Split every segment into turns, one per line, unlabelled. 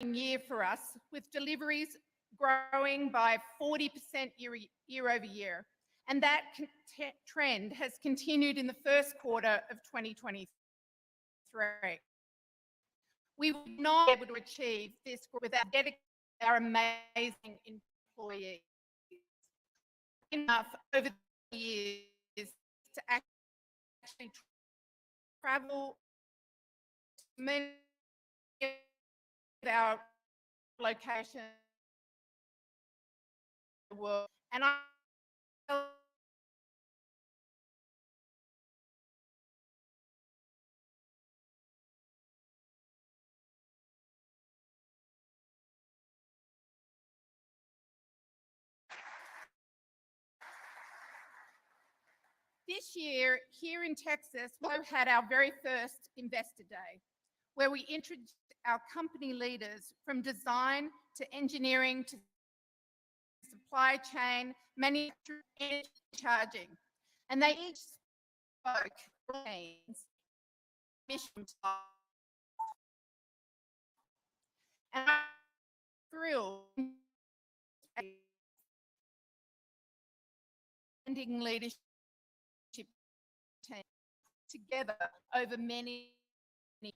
year for us, with deliveries growing by 40% year over year. And that trend has continued in the first quarter of 2023. We would not be able to achieve this without dedicating our amazing employees. Enough over the years to actually travel to many of our locations in the world. And this year, here in Texas, we had our very first Investor Day, where we introduced our company leaders from design to engineering to supply chain, manufacturing, and charging. And they each spoke mission. And I'm thrilled leadership team together over many years.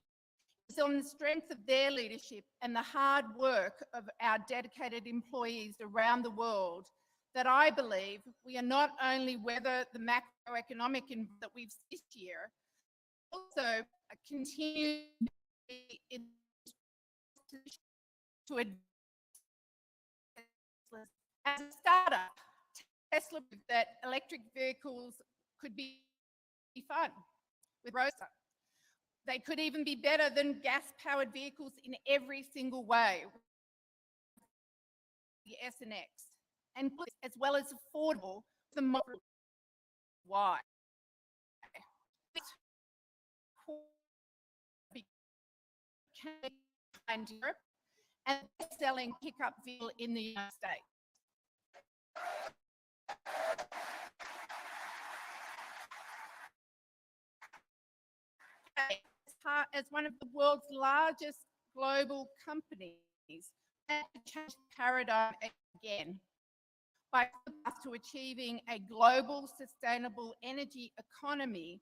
It's on the strength of their leadership and the hard work of our dedicated employees around the world that I believe we are not only weather the macroeconomic environment that we've seen this year, also continue to as a startup. Tesla proved that electric vehicles could be fun with Rosa. They could even be better than gas-powered vehicles in every single way. The S and X, and as well as affordable for the Model Y. And Europe, and best-selling pickup vehicle in the United States. As one of the world's largest global companies, and change the paradigm again by to achieving a global sustainable energy economy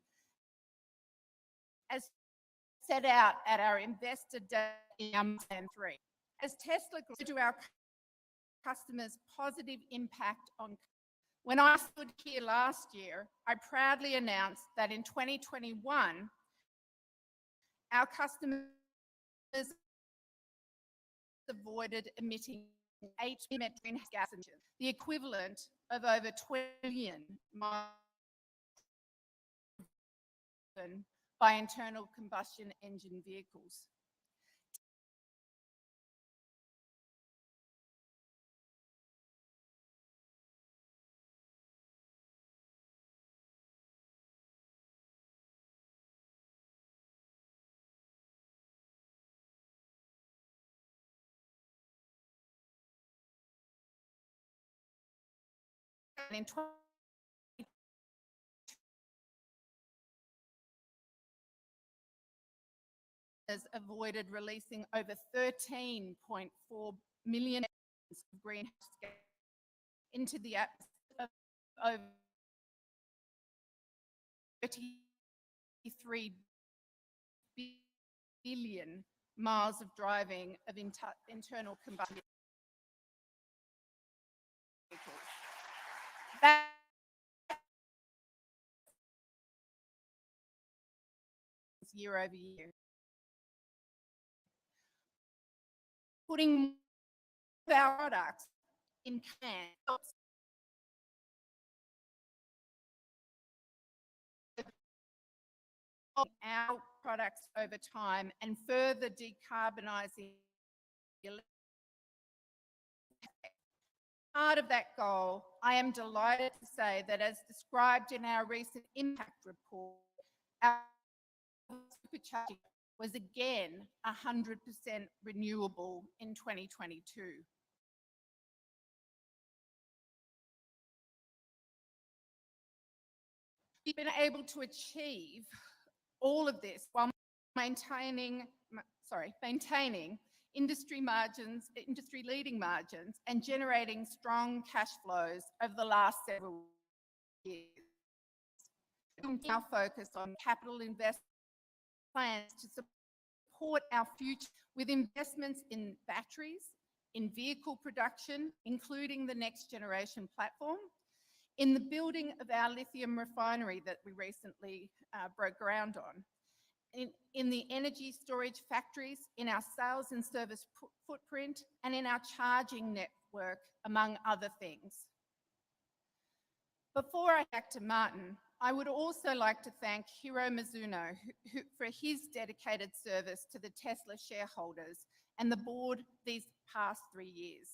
as set out at our Investor Day in Plan 3. As Tesla grew to our customers' positive impact on. When I stood here last year, I proudly announced that in 2021, our customers avoided emitting 8 million greenhouse gases, the equivalent of over 20 million miles by internal combustion engine vehicles. In has avoided releasing over 13.4 million of greenhouse gases into the atmosphere of over 33 billion miles of driving of internal combustion vehicles. That year over year. Putting our products in cans our products over time and further decarbonising. Part of that goal, I am delighted to say that as described in our recent impact report, our supercharging was again 100% renewable in 2022. We've been able to achieve all of this while maintaining industry-leading margins, and generating strong cash flows over the last several years. We now focus on capital investment plans to support our future with investments in batteries, in vehicle production, including the next generation platform, in the building of our lithium refinery that we recently broke ground on, in the energy storage factories, in our sales and service footprint, and in our charging network, among other things. Before I back to Martin, I would also like to thank Hiro Mizuno for his dedicated service to the Tesla shareholders and the board these past 3 years.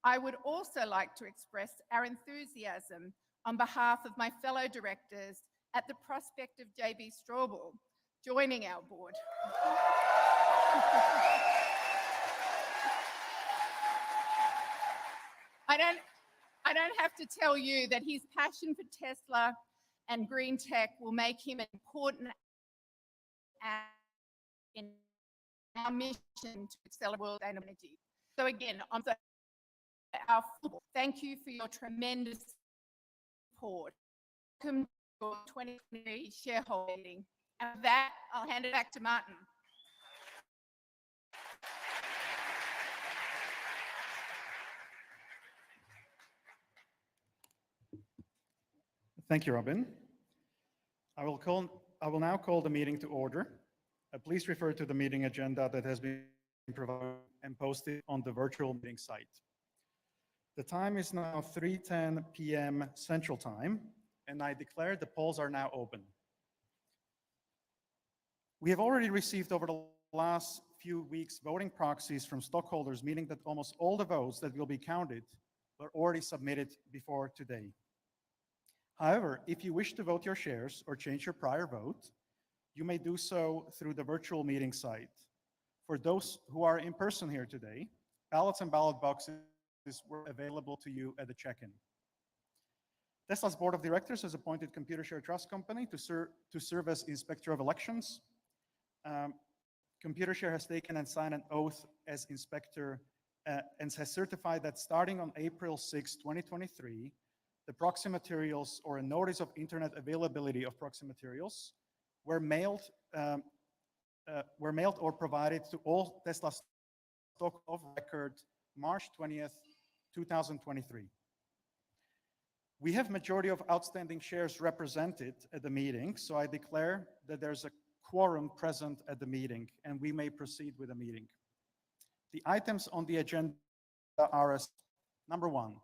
I would also like to express our enthusiasm on behalf of my fellow directors at the prospect of JB Straubel joining our board. I don't have to tell you that his passion for Tesla and green tech will make him an important in our mission to accelerate world energy. So again, thank you for your tremendous support. Welcome to your 2023 shareholder meeting. And with that, I'll hand it back to Martin.
Thank you, Robin. I will now call the meeting to order. Please refer to the meeting agenda that has been provided and posted on the virtual meeting site. The time is now 3:10 p.m. Central Time, and I declare the polls are now open. We have already received over the last few weeks voting proxies from stockholders, meaning that almost all the votes that will be counted were already submitted before today. However, if you wish to vote your shares or change your prior vote, you may do so through the virtual meeting site. For those who are in person here today, ballots and ballot boxes were available to you at the check-in. Tesla's board of directors has appointed Computershare Trust Company to serve as Inspector of Elections. Computershare has taken and signed an oath as inspector and has certified that starting on April 6, 2023, the proxy materials or a notice of internet availability of proxy materials were mailed or provided to all Tesla stock of record March 20th, 2023. We have majority of outstanding shares represented at the meeting, so I declare that there's a quorum present at the meeting and we may proceed with the meeting. The items on the agenda are as number 1,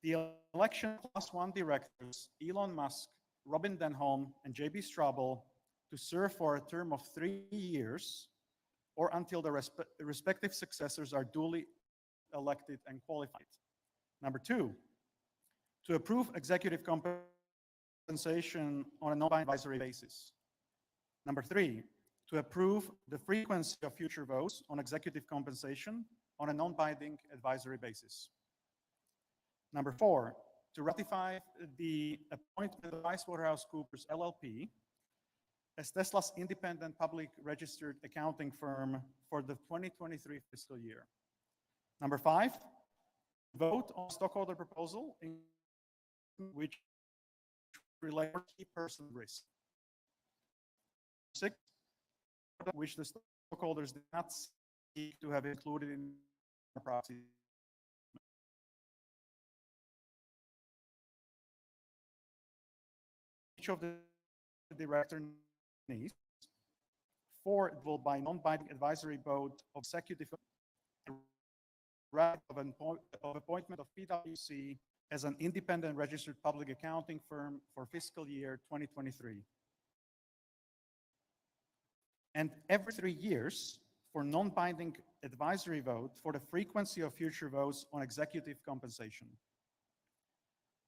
the election of Class 1 directors Elon Musk, Robin Denholm, and JB Straubel to serve for a term of 3 years or until the respective successors are duly elected and qualified. Number 2, to approve executive compensation on a non-binding advisory basis. Number 3, to approve the frequency of future votes on executive compensation on a non-binding advisory basis. Number 4, to ratify the appointment of PricewaterhouseCoopers LLP as Tesla's independent public registered accounting firm for the 2023 fiscal year. Number 5, vote on stockholder proposal in which relate to key person risk. 6, which the stockholders did not seek to have included in the proxy. Each of the director nominees. 4, vote by non-binding advisory vote of executive of appointment of PwC as an independent registered public accounting firm for fiscal year 2023. And every 3 years for non-binding advisory vote for the frequency of future votes on executive compensation.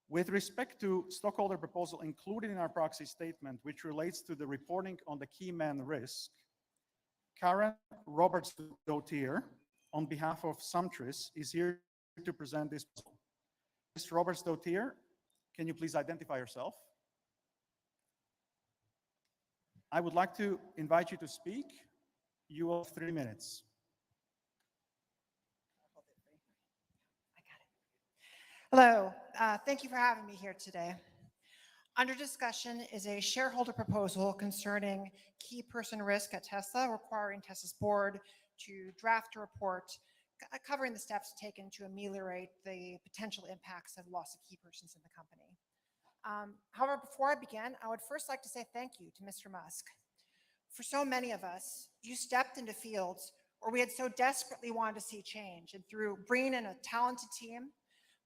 With respect to stockholder proposal included in our proxy statement, which relates to the reporting on the key man risk, Karen Roberts-Gautier, on behalf of Sumtris, is here to present this proposal. Ms. Roberts-Gautier, can you please identify yourself? I would like to invite you to speak. You have 3 minutes.
Hello, thank you for having me here today. Under discussion is a shareholder proposal concerning key person risk at Tesla, requiring Tesla's board to draft a report covering the steps taken to ameliorate the potential impacts of loss of key persons in the company. However, before I begin, I would first like to say thank you to Mr. Musk. For so many of us, you stepped into fields where we had so desperately wanted to see change, and through bringing in a talented team,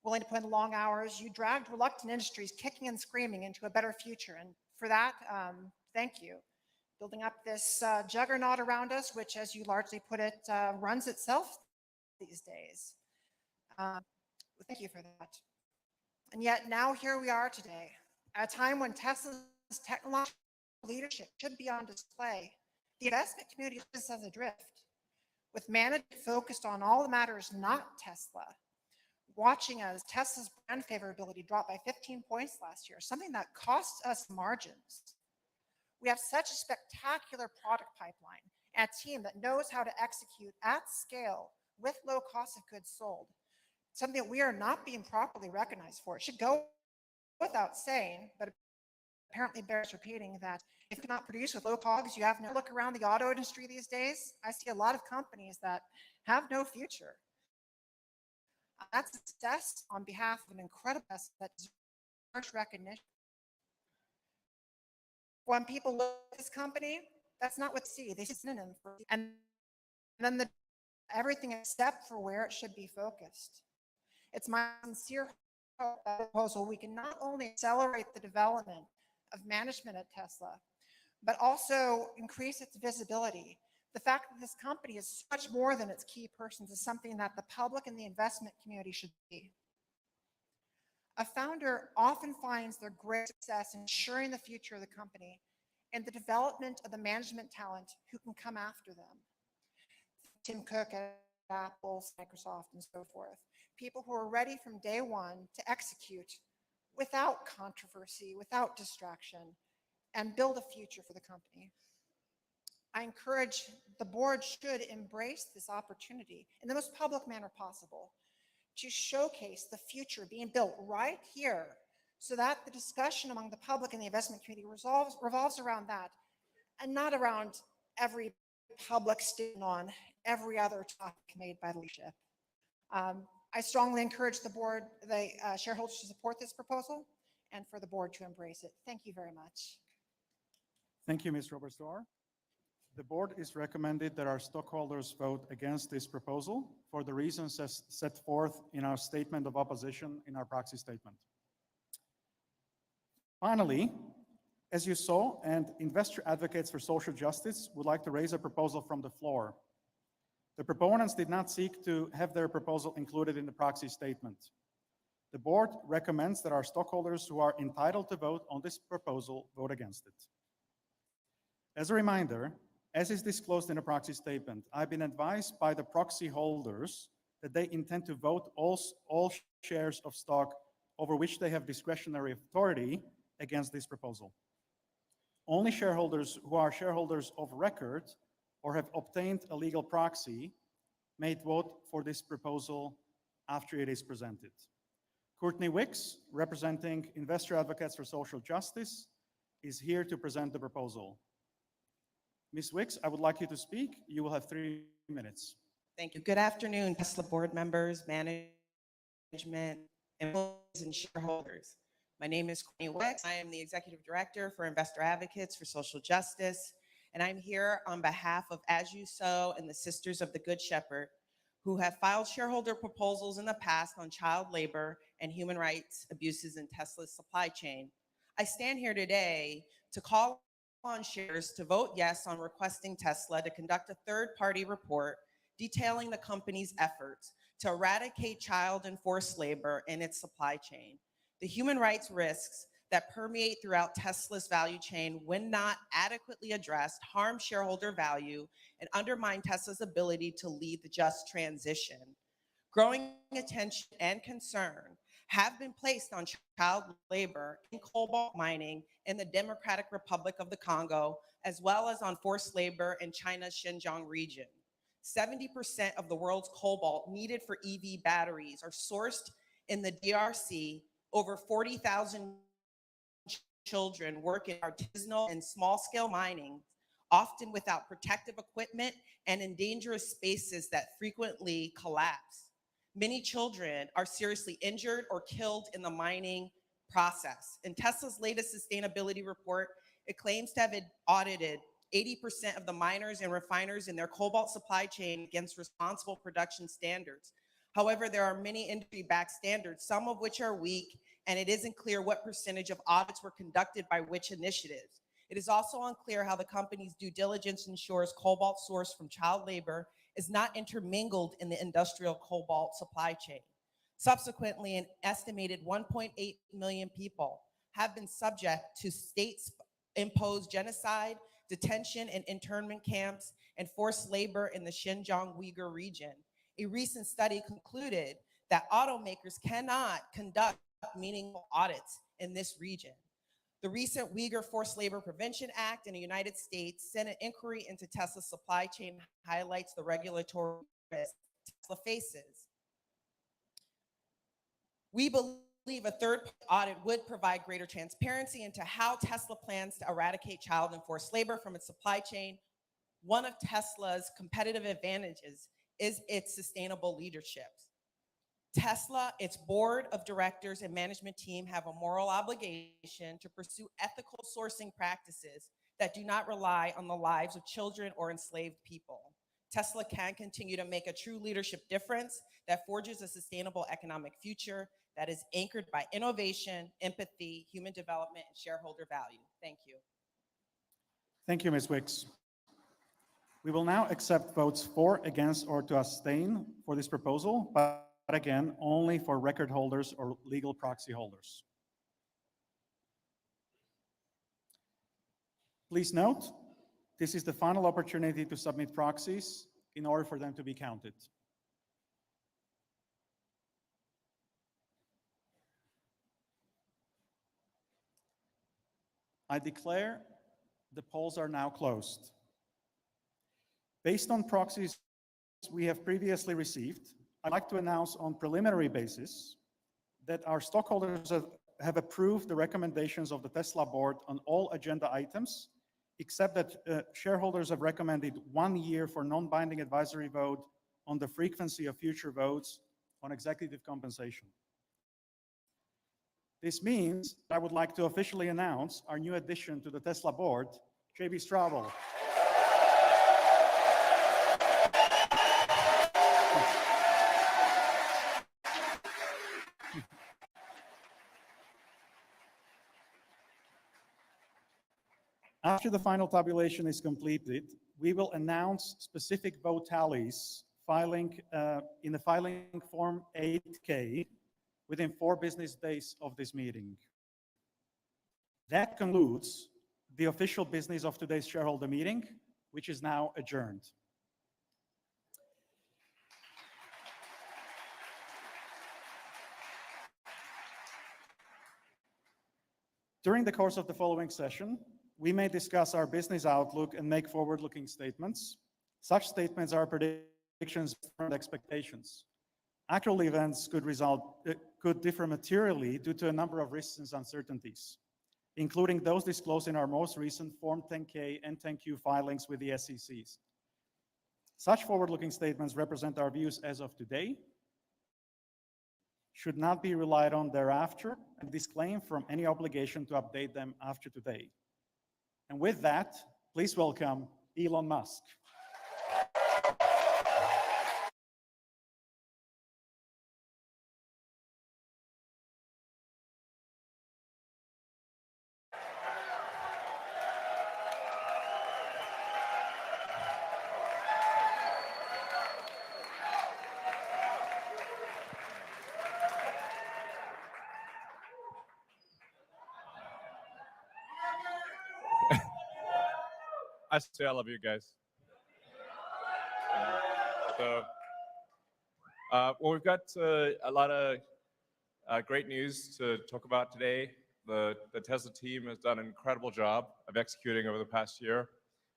willing to put in long hours, you dragged reluctant industries kicking and screaming into a better future. And for that, thank you. Building up this juggernaut around us, which, as you largely put it, runs itself these days. Thank you for that. And yet now here we are today, at a time when Tesla's technological leadership should be on display. The investment community is as adrift, with management focused on all the matters not Tesla, watching as Tesla's brand favorability dropped by 15 points last year, something that costs us margins. We have such a spectacular product pipeline and a team that knows how to execute at scale with low cost of goods sold, something that we are not being properly recognized for. It should go without saying, but apparently bears repeating, that if you cannot produce with low COGS, you have no look around the auto industry these days. I see a lot of companies that have no future. That's success on behalf of an incredible asset that deserves recognition. When people look at this company, that's not what they see. They see synonym for, and then everything except for where it should be focused. It's my sincere hope that proposal we can not only accelerate the development of management at Tesla, but also increase its visibility. The fact that this company is so much more than its key persons is something that the public and the investment community should see. A founder often finds their great success in ensuring the future of the company and the development of the management talent who can come after them. Tim Cook at Apple, Microsoft, and so forth. People who are ready from day one to execute without controversy, without distraction, and build a future for the company. I encourage the board should embrace this opportunity in the most public manner possible to showcase the future being built right here, so that the discussion among the public and the investment community revolves around that, and not around every public statement on every other topic made by the leadership. I strongly encourage the board, the shareholders, to support this proposal and for the board to embrace it. Thank you very much.
Thank you, Ms. Roberts-Dorr. The board is recommended that our stockholders vote against this proposal for the reasons as set forth in our statement of opposition in our proxy statement. Finally, as you saw, and investor advocates for social justice would like to raise a proposal from the floor. The proponents did not seek to have their proposal included in the proxy statement. The board recommends that our stockholders who are entitled to vote on this proposal vote against it. As a reminder, as is disclosed in the proxy statement, I've been advised by the proxy holders that they intend to vote all shares of stock over which they have discretionary authority against this proposal. Only shareholders who are shareholders of record or have obtained a legal proxy may vote for this proposal after it is presented. Courtney Wicks, representing Investor Advocates for Social Justice, is here to present the proposal. Ms. Wicks, I would like you to speak. You will have 3 minutes.
Thank you. Good afternoon, Tesla board members, management, employees, and shareholders. My name is Courtney Wicks. I am the Executive Director for Investor Advocates for Social Justice, and I'm here on behalf of As You Sow and the Sisters of the Good Shepherd, who have filed shareholder proposals in the past on child labor and human rights abuses in Tesla's supply chain. I stand here today to call on shares to vote yes on requesting Tesla to conduct a third-party report detailing the company's efforts to eradicate child and forced labor in its supply chain. The human rights risks that permeate throughout Tesla's value chain, when not adequately addressed, harm shareholder value and undermine Tesla's ability to lead the just transition. Growing attention and concern have been placed on child labor in cobalt mining in the Democratic Republic of the Congo, as well as on forced labor in China's Xinjiang region. 70% of the world's cobalt needed for EV batteries are sourced In the DRC, over 40,000 children work in artisanal and small-scale mining, often without protective equipment and in dangerous spaces that frequently collapse. Many children are seriously injured or killed in the mining process. In Tesla's latest sustainability report, it claims to have audited 80% of the miners and refiners in their cobalt supply chain against responsible production standards. However, there are many industry-backed standards, some of which are weak, and it isn't clear what percentage of audits were conducted by which initiatives. It is also unclear how the company's due diligence ensures cobalt sourced from child labor is not intermingled in the industrial cobalt supply chain. Subsequently, an estimated 1.8 million people have been subject to state-imposed genocide, detention and internment camps, and forced labor in the Xinjiang Uyghur region. A recent study concluded that automakers cannot conduct meaningful audits in this region. The recent Uyghur Forced Labor Prevention Act in the United States Senate inquiry into Tesla's supply chain highlights the regulatory risk Tesla faces. We believe a third audit would provide greater transparency into how Tesla plans to eradicate child and forced labor from its supply chain. One of Tesla's competitive advantages is its sustainable leadership. Tesla, its board of directors and management team have a moral obligation to pursue ethical sourcing practices that do not rely on the lives of children or enslaved people. Tesla can continue to make a true leadership difference that forges a sustainable economic future that is anchored by innovation, empathy, human development, and shareholder value. Thank you.
Thank you, Ms. Wicks. We will now accept votes for, against, or to abstain for this proposal, but again, only for record holders or legal proxy holders. Please note, this is the final opportunity to submit proxies in order for them to be counted. I declare the polls are now closed. Based on proxies we have previously received, I'd like to announce on preliminary basis that our stockholders have approved the recommendations of the Tesla board on all agenda items, except that shareholders have recommended 1 year for non-binding advisory vote on the frequency of future votes on executive compensation. This means I would like to officially announce our new addition to the Tesla board, J.B. Straubel. After the final tabulation is completed, we will announce specific vote tallies in the filing form 8K within 4 business days of this meeting. That concludes the official business of today's shareholder meeting, which is now adjourned. During the course of the following session, we may discuss our business outlook and make forward-looking statements. Such statements are predictions and expectations. Actual events could differ materially due to a number of risks and uncertainties, including those disclosed in our most recent Form 10-K and 10-Q filings with the SEC. Such forward-looking statements represent our views as of today, should not be relied on thereafter, and disclaim from any obligation to update them after today. And with that, please welcome Elon Musk.
I say I love you guys. Well, we've got a lot of great news to talk about today. The Tesla team has done an incredible job of executing over the past year,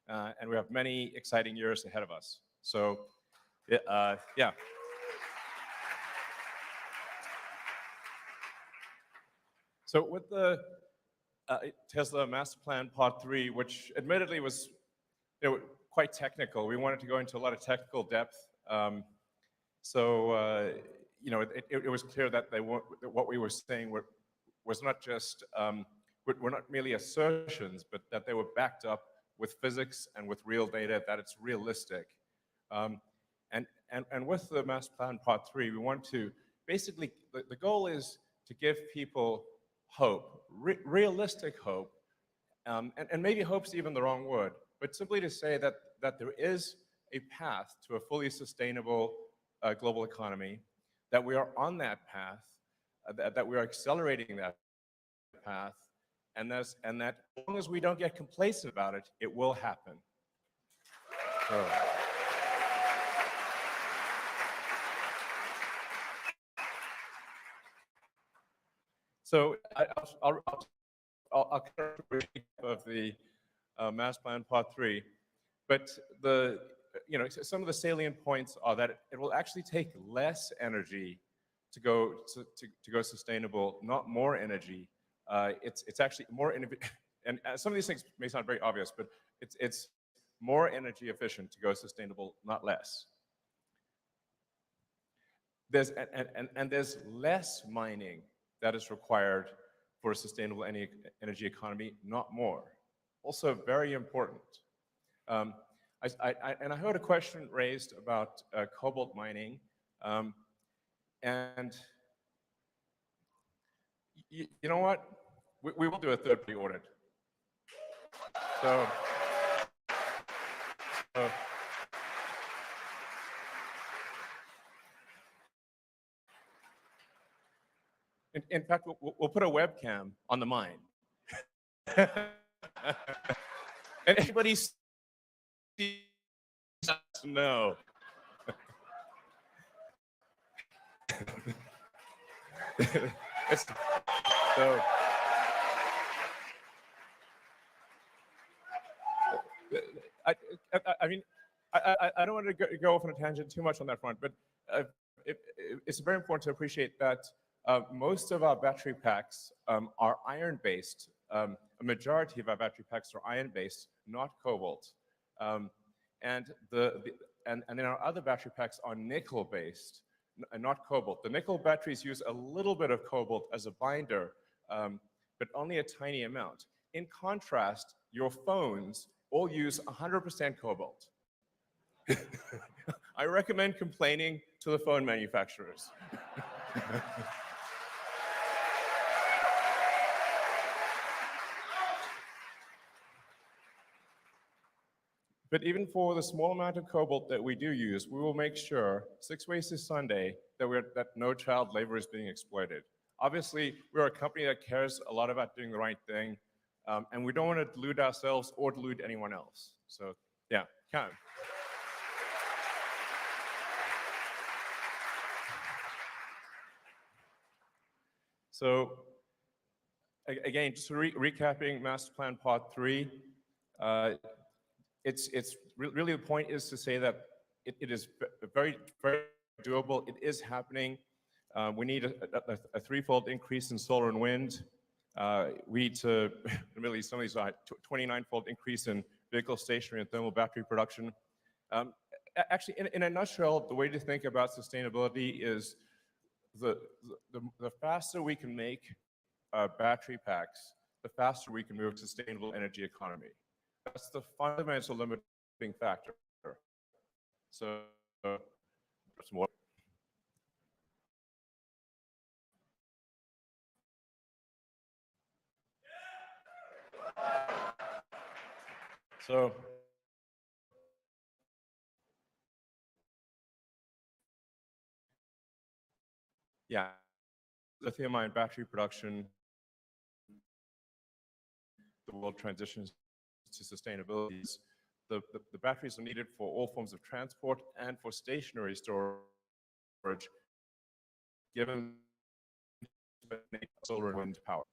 and we have many exciting years ahead of us. So, yeah. So with the Tesla Master Plan Part 3, which admittedly was quite technical, we wanted to go into a lot of technical depth. It was clear that what we were saying was not just, were not merely assertions, but that they were backed up with physics and with real data, that it's realistic. And with the Master Plan Part 3, we want to basically, the goal is to give people hope, realistic hope, and maybe hope's even the wrong word, but simply to say that there is a path to a fully sustainable global economy, that we are on that path, that we are accelerating that path, and that as long as we don't get complacent about it, it will happen. So I'll kind of recap of the Master Plan Part 3, but some of the salient points are that it will actually take less energy to go sustainable, not more energy. It's actually more and some of these things may sound very obvious, but it's more energy efficient to go sustainable, not less. There's less mining that is required for a sustainable energy economy, not more. Also very important. I heard a question raised about cobalt mining, and you know what? We will do a third-party audit. So in fact, we'll put a webcam on the mine. And anybody sees us know. So, I mean, I don't want to go off on a tangent too much on that front, but it's very important to appreciate that most of our battery packs are iron-based. A majority of our battery packs are iron-based, not cobalt. And then our other battery packs are nickel-based, not cobalt. The nickel batteries use a little bit of cobalt as a binder, but only a tiny amount. In contrast, your phones all use 100% cobalt. I recommend complaining to the phone manufacturers. But even for the small amount of cobalt that we do use, we will make sure 6 ways to Sunday that no child labor is being exploited. Obviously, we're a company that cares a lot about doing the right thing, and we don't want to delude ourselves or delude anyone else. So, yeah, come. So, again, just recapping Master Plan Part 3, really the point is to say that it is very, very doable. It is happening. We need a threefold increase in solar and wind. We need to, really some of these are 29-fold increase in vehicle stationary and thermal battery production. Actually, in a nutshell, the way to think about sustainability is the faster we can make battery packs, the faster we can move to sustainable energy economy. That's the fundamental limiting factor. So, some more. So, yeah, lithium-ion battery production, the world transitions to sustainability. The batteries are needed for all forms of transport and for stationary storage, given solar and wind power.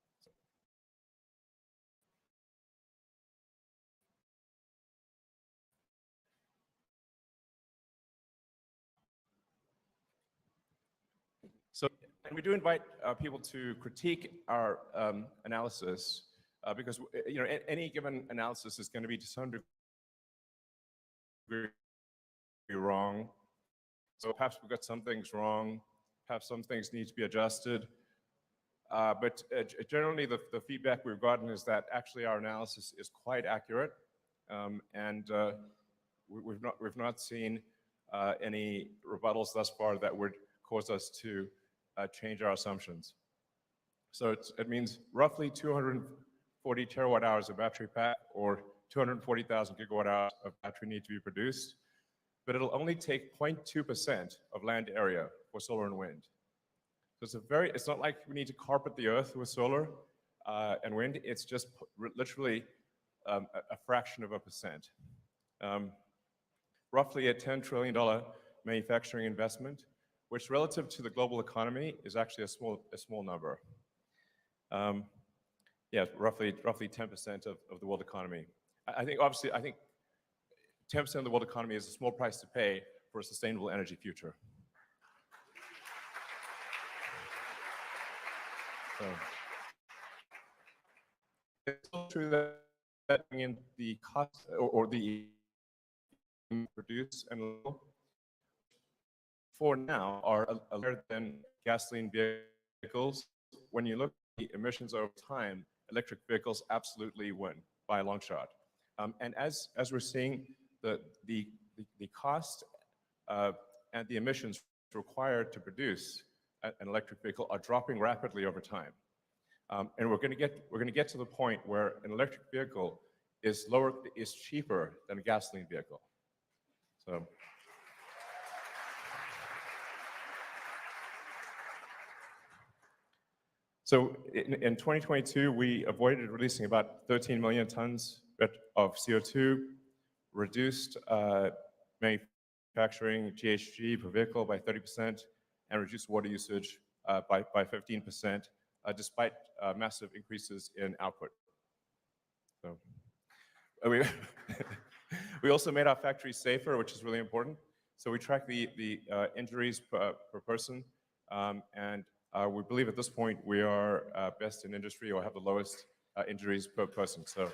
So And we do invite people to critique our analysis because any given analysis is going to be to some degree wrong. So perhaps we've got some things wrong, perhaps some things need to be adjusted. But generally, the feedback we've gotten is that actually our analysis is quite accurate, and we've not seen any rebuttals thus far that would cause us to change our assumptions. So it means roughly 240 terawatt hours of battery pack, or 240,000 gigawatt hours of battery need to be produced, but it'll only take 0.2% of land area for solar and wind. So it's not like we need to carpet the earth with solar and wind. It's just literally a fraction of a percent. Roughly a $10 trillion manufacturing investment, which relative to the global economy is actually a small number. Yeah, roughly 10% of the world economy. I think 10% of the world economy is a small price to pay for a sustainable energy future. So, it's also true that in the cost or the produce and for now are lower than gasoline vehicles. When you look at the emissions over time, electric vehicles absolutely win by a long shot. And as we're seeing, the cost and the emissions required to produce an electric vehicle are dropping rapidly over time. And we're going to get to the point where an electric vehicle is cheaper than a gasoline vehicle. So in 2022, we avoided releasing about 13 million tons of CO2, reduced manufacturing GHG per vehicle by 30%, and reduced water usage by 15%, despite massive increases in output. So we also made our factories safer, which is really important. So we track the injuries per person, and we believe at this point we are best in industry or have the lowest injuries per person. So.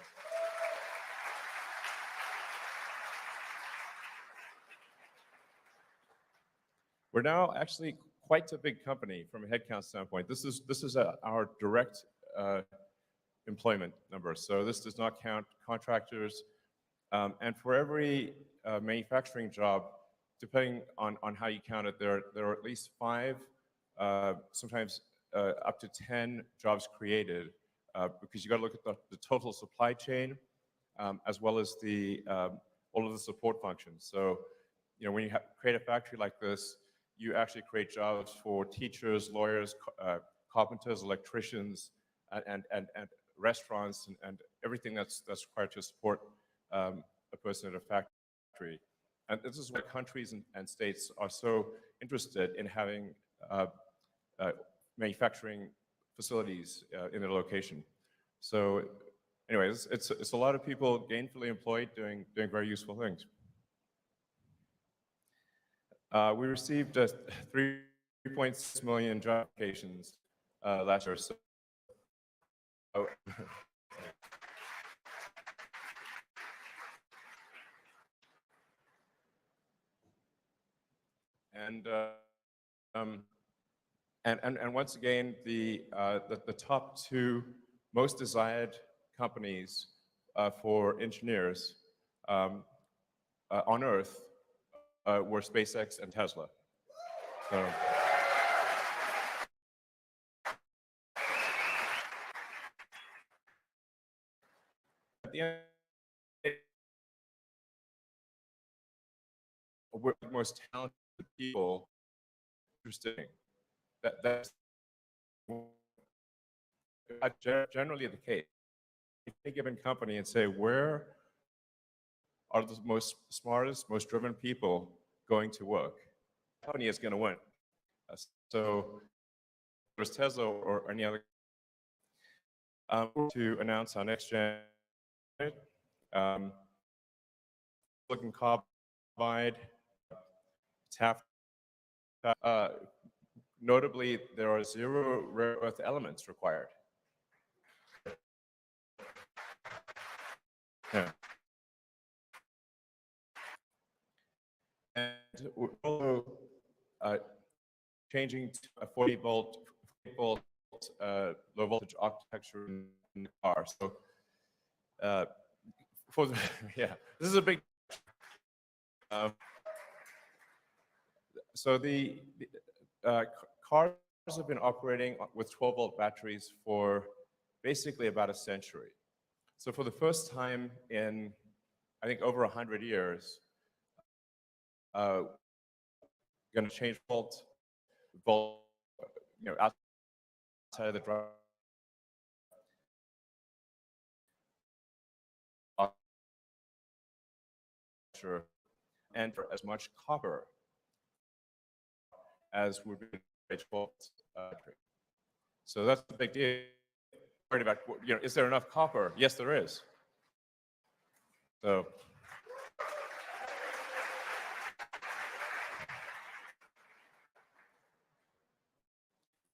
We're now actually quite a big company from a headcount standpoint. This is our direct employment number. So this does not count contractors. And for every manufacturing job, depending on how you count it, there are at least 5, sometimes up to 10 jobs created, because you got to look at the total supply chain, as well as all of the support functions. So, when you create a factory like this, you actually create jobs for teachers, lawyers, carpenters, electricians, and restaurants, and everything that's required to support a person at a factory. And this is why countries and states are so interested in having manufacturing facilities in their location. So anyways, it's a lot of people gainfully employed doing very useful things. We received 3.6 million job applications last year. So, and once again, the top 2 most desired companies for engineers on Earth were SpaceX and Tesla. So, at the end, we're the most talented people. Interesting. That's generally the case. If a given company and say, where are the most smartest, most driven people going to work? The company is going to win. So there's Tesla or any other. To announce our next gen silicon carbide. It's half Notably, there are 0 rare earth elements required. Yeah. And we're also changing to a 40-volt low voltage architecture in the car. So, for the, yeah, this is a big. So the cars have been operating with 12-volt batteries for basically about a century. So for the first time in, I think, over 100 years, going to change volt, outside of the drive and for as much copper as would be a 12 battery. So that's the big deal. Worried about, is there enough copper? Yes, there is. So.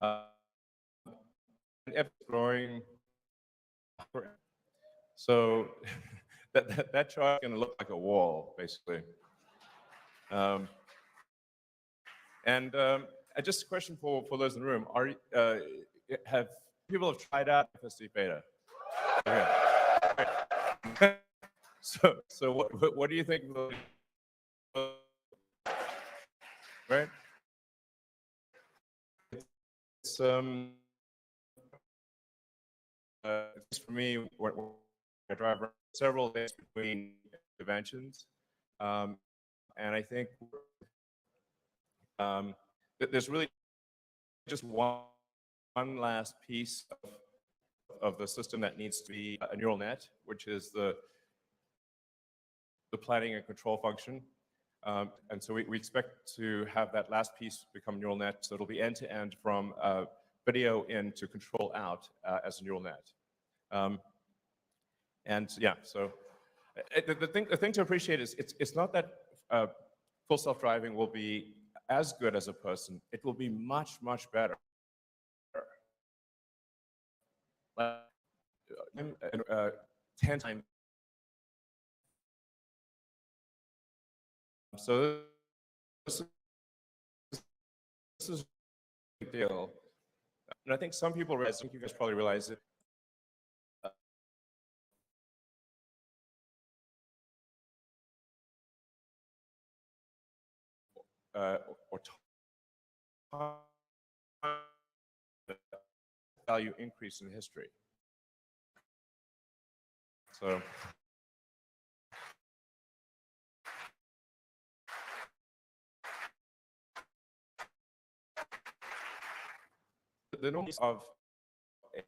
And if it's growing, so that chart is going to look like a wall, basically. Just a question for those in the room: have people tried out FSD beta? Okay. So what do you think? Right? It's for me, when I drive around several days between interventions, and I think there's really just one last piece of the system that needs to be a neural net, which is the planning and control function. And so we expect to have that last piece become neural net, so it'll be end-to-end from video in to control out as a neural net. And yeah, so the thing to appreciate is it's not that full self-driving will be as good as a person. It will be much, much better. 10 times. So this is a big deal. And I think some people realize, I think you guys probably realize it. Or value increase in history. So the normal of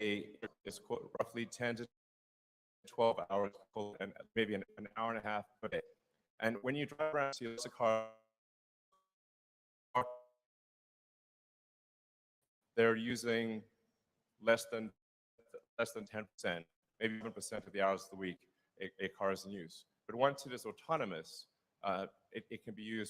is roughly 10 to 12 hours and maybe an hour and a half per day. And when you drive around, see a car, they're using less than 10%, maybe 1% of the hours of the week a car is in use. But once it is autonomous, it can be used